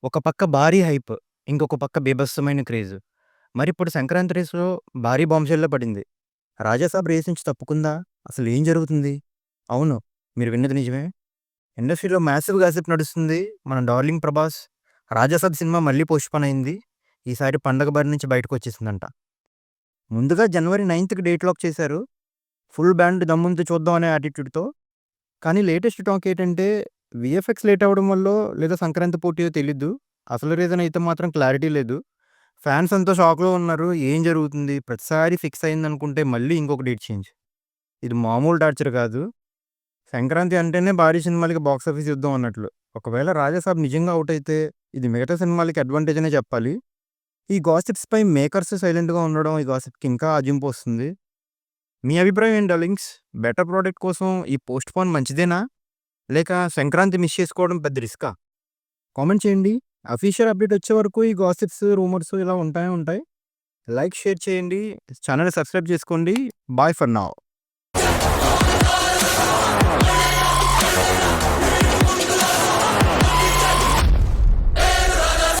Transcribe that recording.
ఒక పక్క భారీ హైప్. ఇంకొక పక్క బీభత్సమైన క్రేజ్. మరిప్పుడు సంక్రాంతి రేస్‌లో భారీ బాంబ్‌షెల్లే పడింది. 'రాజాసాబ్' రేస్ నుంచి తప్పుకుందా? అసలేం జరుగుతుంది? అవును. మీరు విన్నది నిజమే. ఇండస్ట్రీలో మాసివ్ గాసిప్ నడుస్తుంది. మన డార్లింగ్ 'ప్రభాస్' 'రాజాసాబ్' సినిమా మళ్ళీ పోస్ట్‌పోన్ అయింది. ఈసారి పండగ బారి నుంచి బయటకొచ్చేసిందంట. ముందుగా జనవరి 9థ్‌కి డేట్ లాక్ చేశారు. ఫుల్ బ్యాండ్ దమ్ముంది చూద్దాం అనే యాటిట్యూడ్‌తో. కానీ లేటెస్ట్ టాక్ ఏంటంటే వీఎఫ్ఎక్స్ లేట్ అవ్వడం వల్లో లేదా సంక్రాంతి పోటీయో తెలీదు. అసలు రీజన్ అయితే మాత్రం క్లారిటీ లేదు. ఫ్యాన్స్ అంతా షాక్‌లో ఉన్నారు. ఏం జరుగుతుంది? ప్రతిసారి ఫిక్స్ అయిందనుకుంటే మళ్ళీ ఇంకొక డేట్ చేంజ్. ఇది మామూలు టార్చర్ కాదు. సంక్రాంతి అంటేనే భారీ సినిమాలకి బాక్స్ ఆఫీస్ యుద్ధం అన్నట్లు. ఒకవేళ 'రాజాసాబ్' నిజంగా ఔట్ అయితే ఇది మిగతా సినిమాలకి అడ్వాంటేజ్ అనే చెప్పాలి. ఈ గాసిప్స్‌పై మేకర్స్ సైలెంట్‌గా ఉండడం ఈ గాసిప్‌కి ఇంకా ఆజింపు వస్తుంది. మీ అభిప్రాయం ఏంటి డార్లింగ్స్? బెటర్ ప్రొడక్ట్ కోసం ఈ పోస్ట్‌పోన్ మంచిదేనా? లేక సంక్రాంతి మిస్ చేసుకోవడం పెద్ద రిస్కా? కామెంట్ చేయండి. అఫీషియల్ అప్డేట్ వచ్చే వరకు ఈ గాసిప్స్, రూమర్స్ ఇలా ఉంటాయి ఉంటాయి. లైక్, షేర్ చేయండి. ఛానెల్‌ని సబ్స్క్రైబ్ చేసుకోండి. Bye for now.